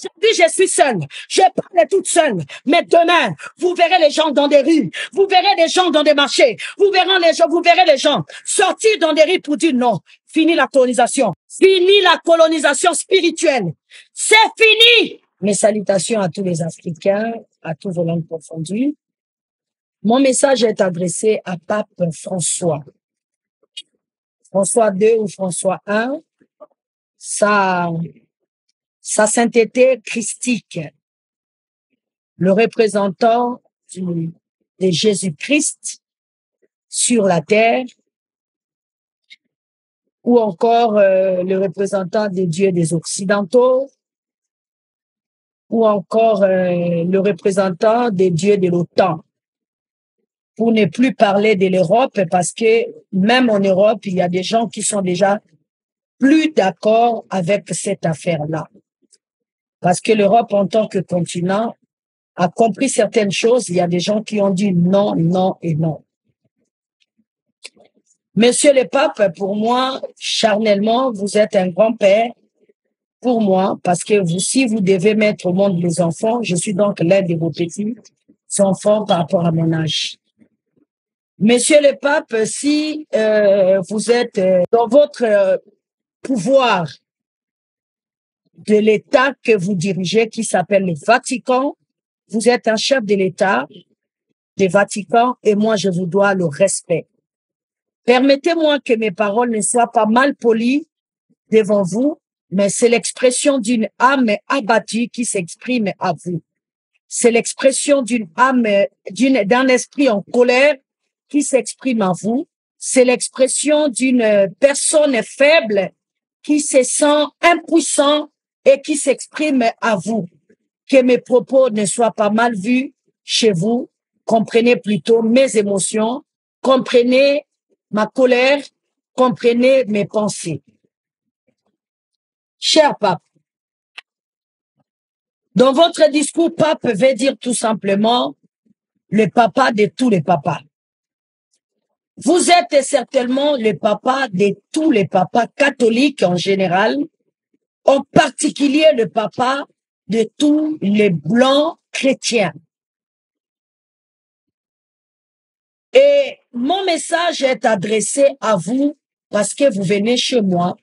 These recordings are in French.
Aujourd'hui, je suis seule. Je parle toute seule. Mais demain, vous verrez les gens dans des rues. Vous verrez les gens dans des marchés. Vous verrez les gens sortir dans des rues pour dire non. Fini la colonisation. Fini la colonisation spirituelle. C'est fini. Mes salutations à tous les Africains, à tous vos langues confondues. Mon message est adressé à Pape François. François II ou François I, sa sainteté christique, le représentant de Jésus-Christ sur la terre, ou encore le représentant des dieux des Occidentaux, ou encore le représentant des dieux de l'OTAN. Pour ne plus parler de l'Europe, parce que même en Europe, il y a des gens qui sont déjà plus d'accord avec cette affaire-là. Parce que l'Europe, en tant que continent, a compris certaines choses. Il y a des gens qui ont dit non, non et non. Monsieur le pape, pour moi, charnellement, vous êtes un grand-père pour moi, parce que vous, si vous devez mettre au monde les enfants, je suis donc l'un de vos petits enfants par rapport à mon âge. Monsieur le pape, si vous êtes dans votre pouvoir de l'État que vous dirigez, qui s'appelle le Vatican, vous êtes un chef de l'État, du Vatican, et moi, je vous dois le respect. Permettez-moi que mes paroles ne soient pas mal polies devant vous, mais c'est l'expression d'une âme abattue qui s'exprime à vous. C'est l'expression d'une âme, d'un esprit en colère qui s'exprime à vous. C'est l'expression d'une personne faible qui se sent impuissant et qui s'exprime à vous. Que mes propos ne soient pas mal vus chez vous. Comprenez plutôt mes émotions, comprenez ma colère, comprenez mes pensées. Cher pape, dans votre discours, pape veut dire tout simplement le papa de tous les papas. Vous êtes certainement le papa de tous les papas catholiques en général, en particulier le papa de tous les blancs chrétiens. Et mon message est adressé à vous parce que vous venez chez moi,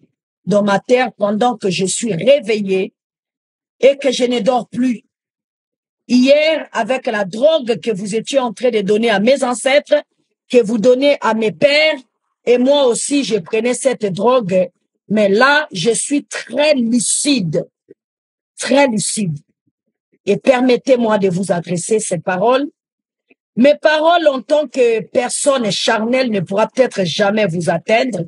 dans ma terre, pendant que je suis réveillé et que je ne dors plus. Hier, avec la drogue que vous étiez en train de donner à mes ancêtres, que vous donnez à mes pères, et moi aussi, je prenais cette drogue. Mais là, je suis très lucide. Très lucide. Et permettez-moi de vous adresser ces paroles. Mes paroles en tant que personne charnelle ne pourra peut-être jamais vous atteindre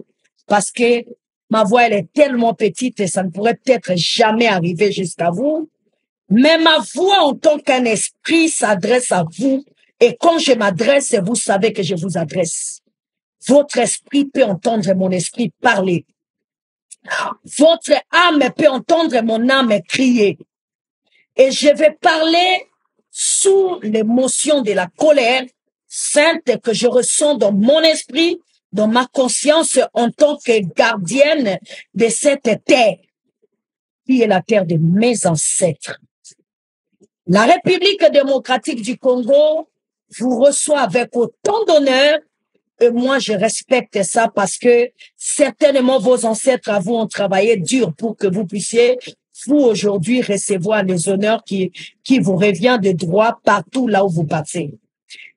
parce que ma voix, elle est tellement petite et ça ne pourrait peut-être jamais arriver jusqu'à vous. Mais ma voix en tant qu'un esprit s'adresse à vous et quand je m'adresse, vous savez que je vous adresse. Votre esprit peut entendre mon esprit parler. Votre âme peut entendre mon âme crier. Et je vais parler sous l'émotion de la colère sainte que je ressens dans mon esprit, dans ma conscience en tant que gardienne de cette terre, qui est la terre de mes ancêtres. La République démocratique du Congo vous reçoit avec autant d'honneur et moi je respecte ça parce que certainement vos ancêtres à vous ont travaillé dur pour que vous puissiez vous aujourd'hui recevoir les honneurs qui vous revient de droit partout là où vous passez.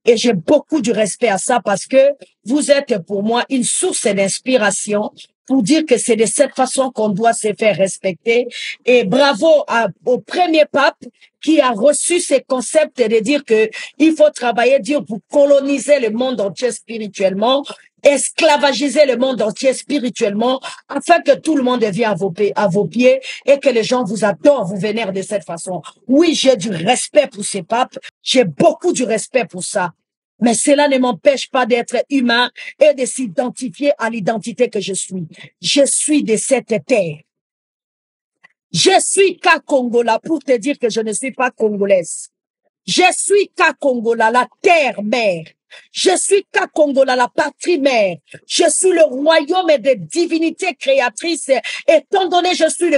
Et j'ai beaucoup de respect à ça parce que vous êtes pour moi une source d'inspiration pour dire que c'est de cette façon qu'on doit se faire respecter. Et bravo au premier pape qui a reçu ces concepts de dire que il faut travailler dur pour coloniser le monde entier spirituellement, esclavagiser le monde entier spirituellement, afin que tout le monde vienne à vos pieds et que les gens vous adorent, vous vénèrent de cette façon. Oui, j'ai du respect pour ces papes, j'ai beaucoup de respect pour ça. Mais cela ne m'empêche pas d'être humain et de s'identifier à l'identité que je suis. Je suis de cette terre. Je suis Ka-Congola pour te dire que je ne suis pas congolaise. Je suis Ka-Congola, la terre-mère. Je suis Kakongola, la patrie mère. Je suis le royaume des divinités créatrices. Étant donné, je suis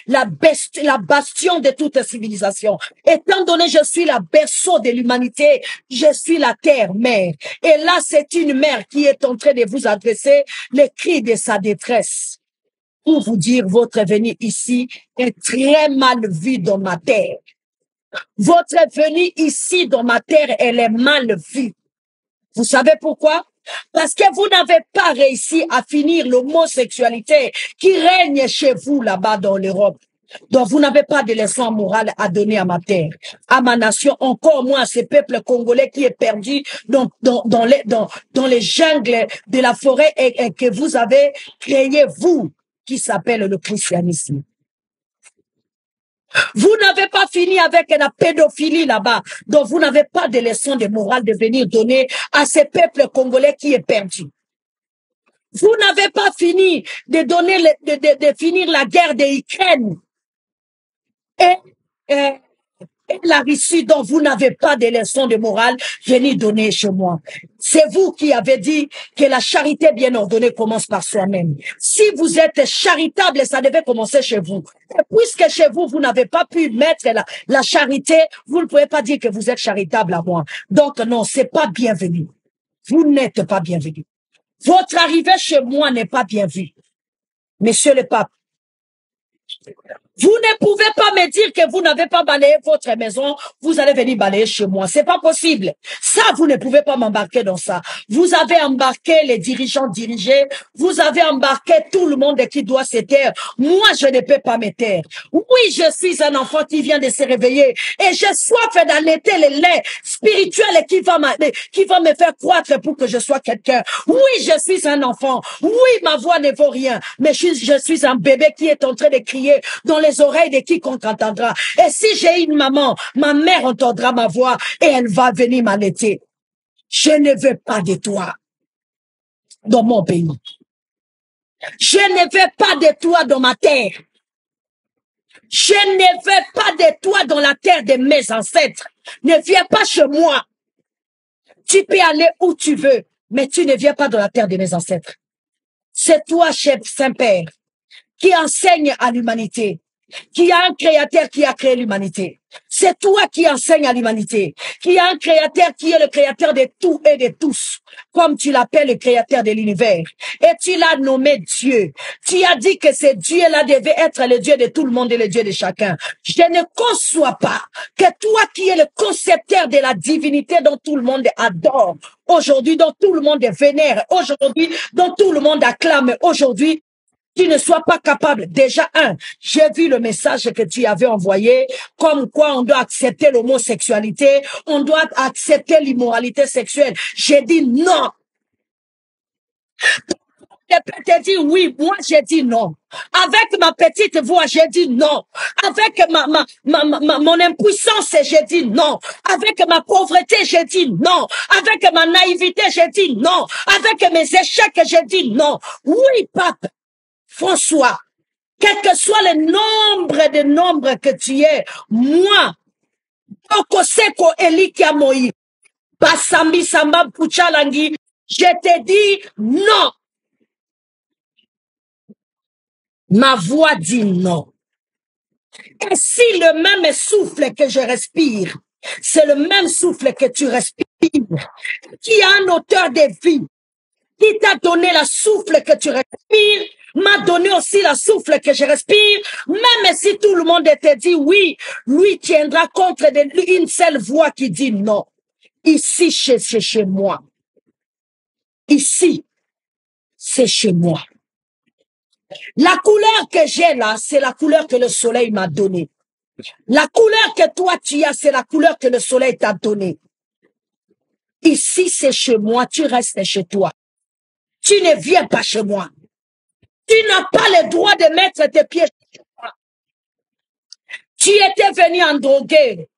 la bastion de toute civilisation. Étant donné, je suis la berceau de l'humanité. Je suis la terre mère. Et là, c'est une mère qui est en train de vous adresser les cris de sa détresse. Pour vous dire, votre venue ici est très mal vue dans ma terre. Votre venue ici dans ma terre, elle est mal vue. Vous savez pourquoi? Parce que vous n'avez pas réussi à finir l'homosexualité qui règne chez vous là-bas dans l'Europe. Donc, vous n'avez pas de leçon morale à donner à ma terre, à ma nation, encore moins à ce peuple congolais qui est perdu dans les jungles de la forêt et que vous avez créé, vous, qui s'appelle le christianisme. Vous n'avez pas fini avec la pédophilie là-bas. Donc, vous n'avez pas de leçon de morale de venir donner à ce peuple congolais qui est perdu. Vous n'avez pas fini de donner, de finir la guerre de l'Ukraine et la Russie dont vous n'avez pas de leçons de morale, venez donner chez moi. C'est vous qui avez dit que la charité bien ordonnée commence par soi-même. Si vous êtes charitable, ça devait commencer chez vous. Et puisque chez vous, vous n'avez pas pu mettre la charité, vous ne pouvez pas dire que vous êtes charitable à moi. Donc non, c'est pas bienvenu. Vous n'êtes pas bienvenu. Votre arrivée chez moi n'est pas bien vue. Monsieur le pape, vous ne pouvez pas me dire que vous n'avez pas balayé votre maison, vous allez venir balayer chez moi. C'est pas possible. Ça, vous ne pouvez pas m'embarquer dans ça. Vous avez embarqué les dirigeants dirigés, vous avez embarqué tout le monde qui doit se taire. Moi, je ne peux pas me taire. Oui, je suis un enfant qui vient de se réveiller et j'ai soif d'allaiter le lait spirituel qui va me faire croître pour que je sois quelqu'un. Oui, je suis un enfant. Oui, ma voix ne vaut rien, mais je suis un bébé qui est en train de crier dans les oreilles de quiconque entendra. Et si j'ai une maman, ma mère entendra ma voix et elle va venir m'allaiter. Je ne veux pas de toi dans mon pays. Je ne veux pas de toi dans ma terre. Je ne veux pas de toi dans la terre de mes ancêtres. Ne viens pas chez moi. Tu peux aller où tu veux, mais tu ne viens pas dans la terre de mes ancêtres. C'est toi, chef Saint-Père, qui enseigne à l'humanité, qui a un créateur qui a créé l'humanité. C'est toi qui enseigne à l'humanité, qui a un créateur qui est le créateur de tout et de tous, comme tu l'appelles le créateur de l'univers. Et tu l'as nommé Dieu. Tu as dit que ce Dieu-là devait être le Dieu de tout le monde et le Dieu de chacun. Je ne conçois pas que toi qui es le concepteur de la divinité dont tout le monde adore, aujourd'hui dont tout le monde vénère, aujourd'hui dont tout le monde acclame, aujourd'hui, tu ne sois pas capable. Déjà, j'ai vu le message que tu avais envoyé, comme quoi on doit accepter l'homosexualité, on doit accepter l'immoralité sexuelle. J'ai dit non. Je peux te dire oui, moi j'ai dit non. Avec ma petite voix, j'ai dit non. Avec mon impuissance, j'ai dit non. Avec ma pauvreté, j'ai dit non. Avec ma naïveté, j'ai dit non. Avec mes échecs, j'ai dit non. Oui, pape. François, quel que soit le nombre de nombres que tu es, moi, Okoseko Elikia Moï, Basambi Samba Puchalangi, je te dis non. Ma voix dit non. Et si le même souffle que je respire, c'est le même souffle que tu respires, qui a un auteur de vie, qui t'a donné la souffle que tu respires, m'a donné aussi la souffle que je respire, même si tout le monde te dit oui, lui tiendra contre une seule voix qui dit non. Ici, c'est chez moi. Ici, c'est chez moi. La couleur que j'ai là, c'est la couleur que le soleil m'a donnée. La couleur que toi tu as, c'est la couleur que le soleil t'a donnée. Ici, c'est chez moi, tu restes chez toi. Tu ne viens pas chez moi. Tu n'as pas le droit de mettre tes pieds chez moi. Tu étais venu endroguer,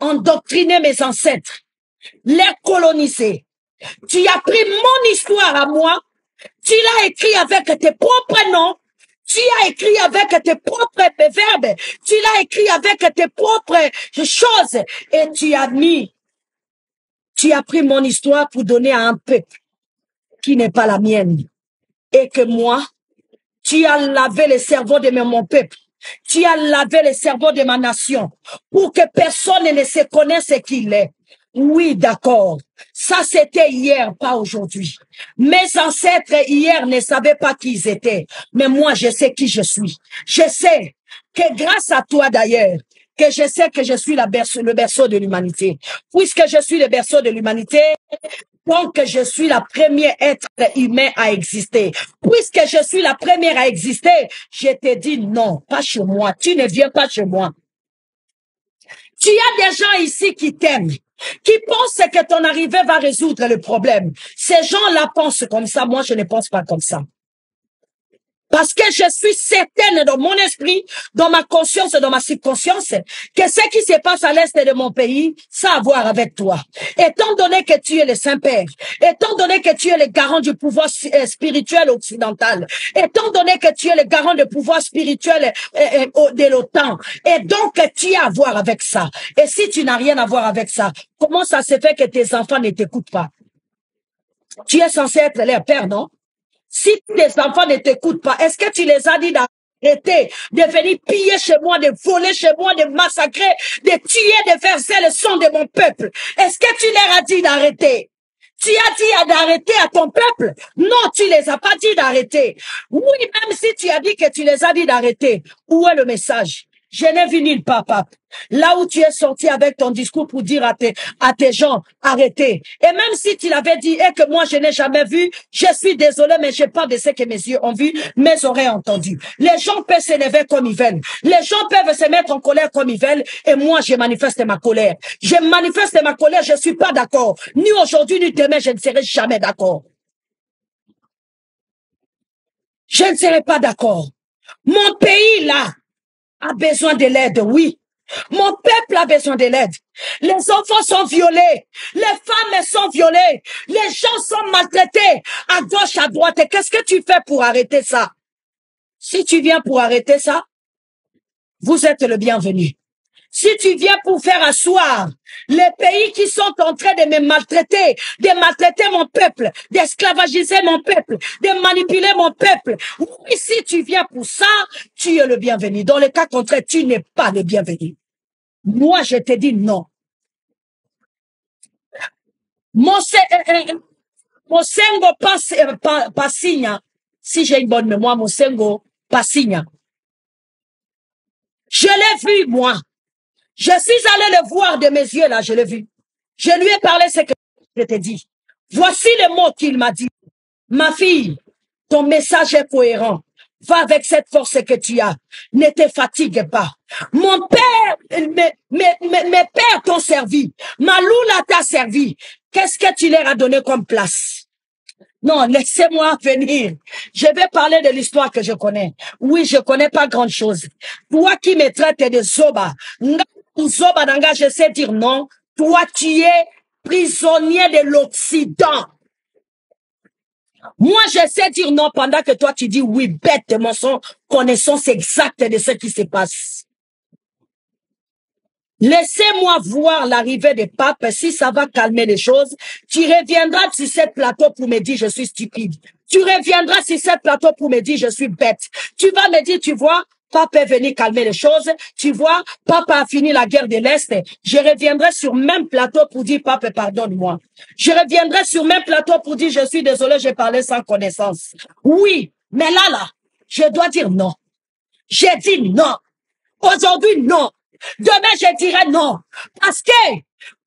endoctriner mes ancêtres, les coloniser. Tu as pris mon histoire à moi, tu l'as écrit avec tes propres noms, tu as écrit avec tes propres verbes, tu l'as écrit avec tes propres choses et tu Tu as pris mon histoire pour donner à un peuple qui n'est pas la mienne. Et que moi, tu as lavé le cerveau de mon peuple. Tu as lavé le cerveau de ma nation pour que personne ne se connaisse qui il est. Oui, d'accord. Ça, c'était hier, pas aujourd'hui. Mes ancêtres hier ne savaient pas qui ils étaient. Mais moi, je sais qui je suis. Je sais que grâce à toi d'ailleurs, que je sais que je suis le berceau de l'humanité. Puisque je suis le berceau de l'humanité, donc je suis la première être humain à exister. Puisque je suis la première à exister, je te dis non, pas chez moi. Tu ne viens pas chez moi. Tu as des gens ici qui t'aiment, qui pensent que ton arrivée va résoudre le problème. Ces gens-là pensent comme ça, moi je ne pense pas comme ça. Parce que je suis certaine dans mon esprit, dans ma conscience, dans ma subconscience, que ce qui se passe à l'est de mon pays, ça a à voir avec toi. Étant donné que tu es le Saint-Père, étant donné que tu es le garant du pouvoir spirituel occidental, étant donné que tu es le garant du pouvoir spirituel de l'OTAN, et donc tu as à voir avec ça. Et si tu n'as rien à voir avec ça, comment ça se fait que tes enfants ne t'écoutent pas? Tu es censé être leur père, non? Si tes enfants ne t'écoutent pas, est-ce que tu les as dit d'arrêter, de venir piller chez moi, de voler chez moi, de massacrer, de tuer, de verser le sang de mon peuple? Est-ce que tu leur as dit d'arrêter? Tu as dit d'arrêter à ton peuple? Non, tu les as pas dit d'arrêter. Oui, même si tu as dit que tu les as dit d'arrêter, où est le message? Je n'ai vu nulle part, pape. Là où tu es sorti avec ton discours pour dire à tes gens, arrêtez. Et même si tu l'avais dit et que moi je n'ai jamais vu, je suis désolé, mais je parle de ce que mes yeux ont vu, mes oreilles entendu. Les gens peuvent s'élever comme ils veulent. Les gens peuvent se mettre en colère comme ils veulent. Et moi, je manifeste ma colère. Je manifeste ma colère, je suis pas d'accord. Ni aujourd'hui, ni demain, je ne serai jamais d'accord. Je ne serai pas d'accord. Mon pays, là, a besoin de l'aide, oui. Mon peuple a besoin de l'aide. Les enfants sont violés. Les femmes sont violées. Les gens sont maltraités à gauche, à droite. Et qu'est-ce que tu fais pour arrêter ça? Si tu viens pour arrêter ça, vous êtes le bienvenu. Si tu viens pour faire asseoir les pays qui sont en train de me maltraiter, de maltraiter mon peuple, d'esclavagiser mon peuple, de manipuler mon peuple, oui, si tu viens pour ça, tu es le bienvenu. Dans le cas contraire, tu n'es pas le bienvenu. Moi, je te dis non. Mosengo Passigna, si j'ai une bonne mémoire, Mosengo Passigna. Je l'ai vu, moi. Je suis allé le voir de mes yeux, là, je l'ai vu. Je lui ai parlé ce que je t'ai dit. Voici les mots qu'il m'a dit. Ma fille, ton message est cohérent. Va avec cette force que tu as. Ne te fatigue pas. Mon père, mes pères t'ont servi. Maloula t'a servi. Qu'est-ce que tu leur as donné comme place? Non, laissez-moi venir. Je vais parler de l'histoire que je connais. Oui, je connais pas grand chose. Toi qui me traites de Zoba, Zoba Nanga, je sais dire non. Toi, tu es prisonnier de l'Occident. Moi, je sais dire non pendant que toi, tu dis oui, bête de mensonge, connaissance exacte de ce qui se passe. Laissez-moi voir l'arrivée des papes. Si ça va calmer les choses, tu reviendras sur cette plateau pour me dire je suis stupide. Tu reviendras sur cette plateau pour me dire je suis bête. Tu vas me dire, tu vois, Papa est venu calmer les choses. Tu vois, Papa a fini la guerre de l'Est. Je reviendrai sur même plateau pour dire, Papa, pardonne-moi. Je reviendrai sur même plateau pour dire, je suis désolé, j'ai parlé sans connaissance. Oui, mais là, je dois dire non. J'ai dit non. Aujourd'hui, non. Demain, je dirai non. Parce que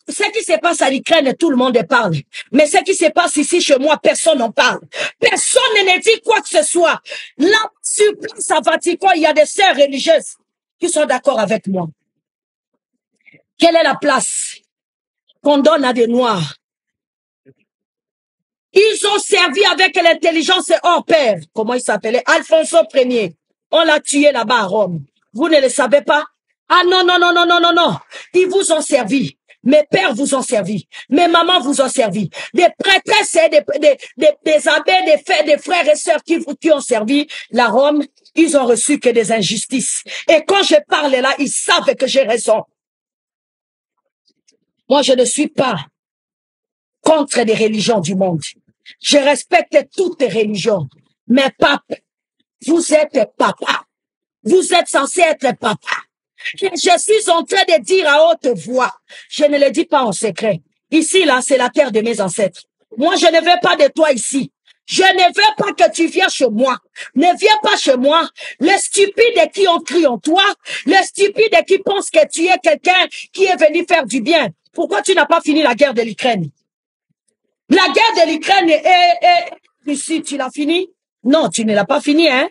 ce qui se passe à l'Ukraine, tout le monde parle. Mais ce qui se passe ici chez moi, personne n'en parle. Personne ne dit quoi que ce soit. Là, sur place à Vatican, il y a des sœurs religieuses qui sont d'accord avec moi. Quelle est la place qu'on donne à des Noirs? Ils ont servi avec l'intelligence hors pair. Comment il s'appelait? Alfonso Ier. On l'a tué là-bas à Rome. Vous ne le savez pas? Ah non, non, non, non, non, non, non. Ils vous ont servi. Mes pères vous ont servi. Mes mamans vous ont servi. Des prêtresses et des abbés, des frères et sœurs qui ont servi la Rome, ils ont reçu que des injustices. Et quand je parle là, ils savent que j'ai raison. Moi, je ne suis pas contre les religions du monde. Je respecte toutes les religions. Mais pape, vous êtes papa. Vous êtes censé être papa. Je suis en train de dire à haute voix. Je ne le dis pas en secret. Ici, là, c'est la terre de mes ancêtres. Moi, je ne veux pas de toi ici. Je ne veux pas que tu viennes chez moi. Ne viens pas chez moi. Les stupides qui ont cru en toi, les stupides qui pensent que tu es quelqu'un qui est venu faire du bien. Pourquoi tu n'as pas fini la guerre de l'Ukraine? La guerre de l'Ukraine est ici, tu l'as fini? Non, tu ne l'as pas fini, hein?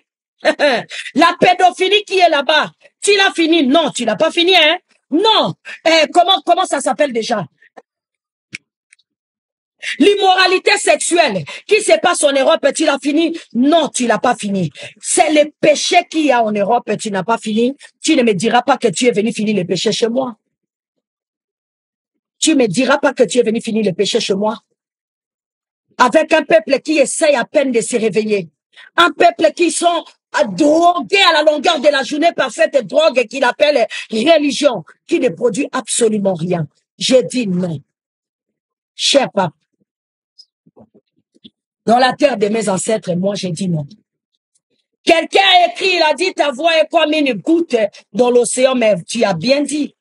La pédophilie qui est là-bas, tu l'as fini? Non, tu l'as pas fini, hein? Non. Comment ça s'appelle déjà? L'immoralité sexuelle qui se passe en Europe, tu l'as fini? Non, tu l'as pas fini. C'est le péché qu'il y a en Europe, tu n'as pas fini. Tu ne me diras pas que tu es venu finir le péché chez moi. Tu me diras pas que tu es venu finir le péché chez moi. Avec un peuple qui essaye à peine de se réveiller. Un peuple qui sont drogués à la longueur de la journée par cette drogue qu'il appelle religion, qui ne produit absolument rien. J'ai dit non. Cher pape, dans la terre de mes ancêtres, moi j'ai dit non. Quelqu'un a écrit, il a dit ta voix est comme une goutte dans l'océan, mais tu as bien dit.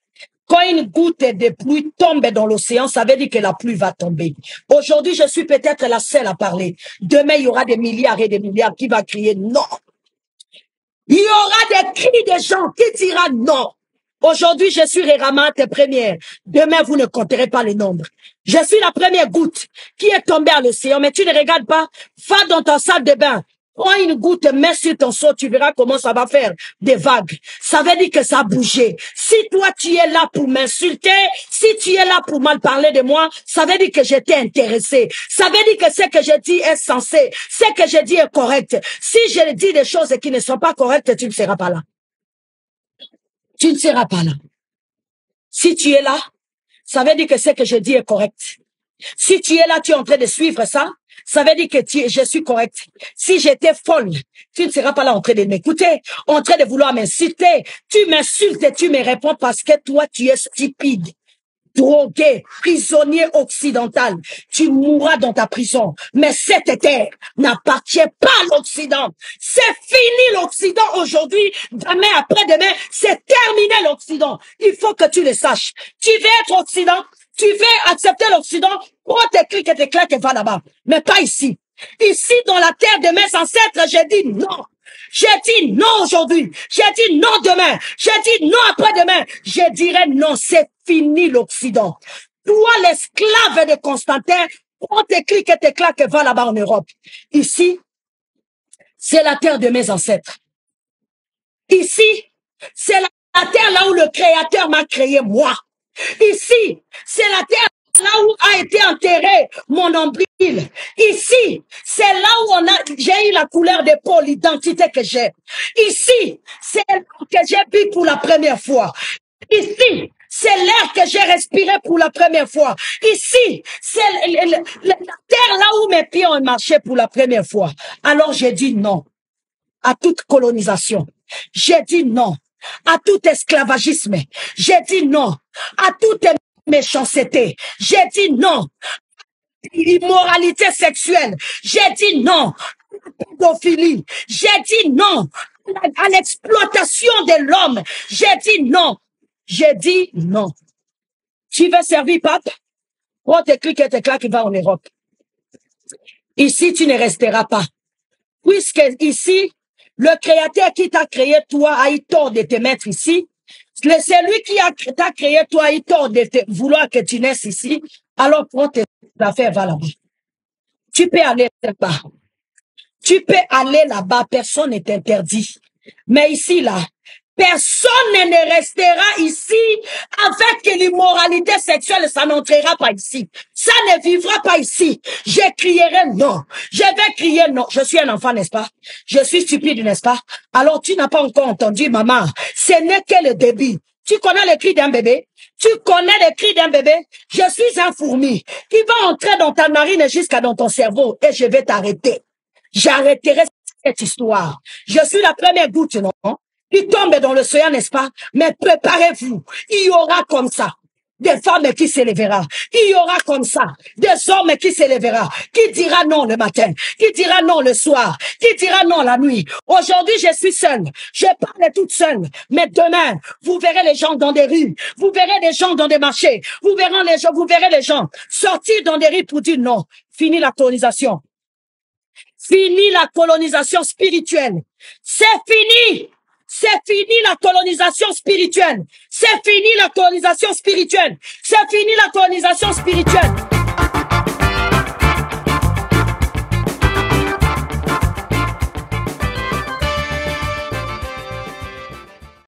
Quand une goutte de pluie tombe dans l'océan, ça veut dire que la pluie va tomber. Aujourd'hui, je suis peut-être la seule à parler. Demain, il y aura des milliards et des milliards qui vont crier non. Il y aura des cris de gens qui diront non. Aujourd'hui, je suis Réramate première. Demain, vous ne compterez pas les nombres. Je suis la première goutte qui est tombée à l'océan, mais tu ne regardes pas. Va dans ta salle de bain. Prends une goutte, mets sur ton seau, tu verras comment ça va faire des vagues. Ça veut dire que ça a bougé. Si toi, tu es là pour m'insulter, si tu es là pour mal parler de moi, ça veut dire que j'étais intéressé. Ça veut dire que ce que je dis est censé. Ce que je dis est correct. Si je dis des choses qui ne sont pas correctes, tu ne seras pas là. Tu ne seras pas là. Si tu es là, ça veut dire que ce que je dis est correct. Si tu es là, tu es en train de suivre ça, ça veut dire que je suis correct. Si j'étais folle, tu ne seras pas là en train de m'écouter, en train de vouloir m'insulter. Tu m'insultes et tu me réponds parce que toi, tu es stupide, drogué, prisonnier occidental. Tu mourras dans ta prison. Mais cette terre n'appartient pas à l'Occident. C'est fini l'Occident aujourd'hui. Demain, après-demain, c'est terminé l'Occident. Il faut que tu le saches. Tu veux être Occident? Tu veux accepter l'Occident? Prends tes clics et tes claques et va là-bas. Mais pas ici. Ici, dans la terre de mes ancêtres, j'ai dit non. J'ai dit non aujourd'hui. J'ai dit non demain. J'ai dit non après-demain. Je dirais non, c'est fini l'Occident. Toi, l'esclave de Constantin, prends tes clics et tes claques et va là-bas en Europe. Ici, c'est la terre de mes ancêtres. Ici, c'est la terre là où le Créateur m'a créé moi. Ici, c'est la terre là où a été enterré mon nombril. Ici, c'est là où j'ai eu la couleur de peau, l'identité que j'ai. Ici, c'est là que j'ai bu pour la première fois. Ici, c'est l'air que j'ai respiré pour la première fois. Ici, c'est la terre là où mes pieds ont marché pour la première fois. Alors j'ai dit non à toute colonisation. J'ai dit non à tout esclavagisme. J'ai dit non à toute méchanceté. J'ai dit non à l'immoralité sexuelle. J'ai dit non à la pédophilie. J'ai dit non à l'exploitation de l'homme. J'ai dit non. J'ai dit non. Tu veux servir pape? Prends tes clics et tes claques, va en Europe. Ici, tu ne resteras pas. Puisque ici, le Créateur qui t'a créé, toi, a eu tort de te mettre ici. C'est lui qui t'a créé, toi, a eu tort de vouloir que tu naisses ici. Alors, prends tes affaires, va là-bas. Tu peux aller là-bas. Tu peux aller là-bas, personne n'est interdit. Mais ici, là, personne ne restera ici avec l'immoralité sexuelle, ça n'entrera pas ici. Ça ne vivra pas ici. Je crierai non. Je vais crier non. Je suis un enfant, n'est-ce pas? Je suis stupide, n'est-ce pas? Alors tu n'as pas encore entendu, maman. Ce n'est que le début. Tu connais le cri d'un bébé? Tu connais le cri d'un bébé? Je suis un fourmi qui va entrer dans ta narine jusqu'à dans ton cerveau et je vais t'arrêter. J'arrêterai cette histoire. Je suis la première goutte, non? Il tombe dans l'océan, n'est-ce pas? Mais préparez-vous. Il y aura comme ça. des femmes qui s'élèveront. Il y aura comme ça des hommes qui s'élèveront, qui dira non le matin, qui dira non le soir, qui dira non la nuit. Aujourd'hui, je suis seule. Je parle toute seule. Mais demain, vous verrez les gens dans des rues, vous verrez les gens dans des marchés, vous verrez les gens sortir dans des rues pour dire non. Fini la colonisation. Fini la colonisation spirituelle. C'est fini. C'est fini la colonisation spirituelle. C'est fini la colonisation spirituelle. C'est fini la colonisation spirituelle.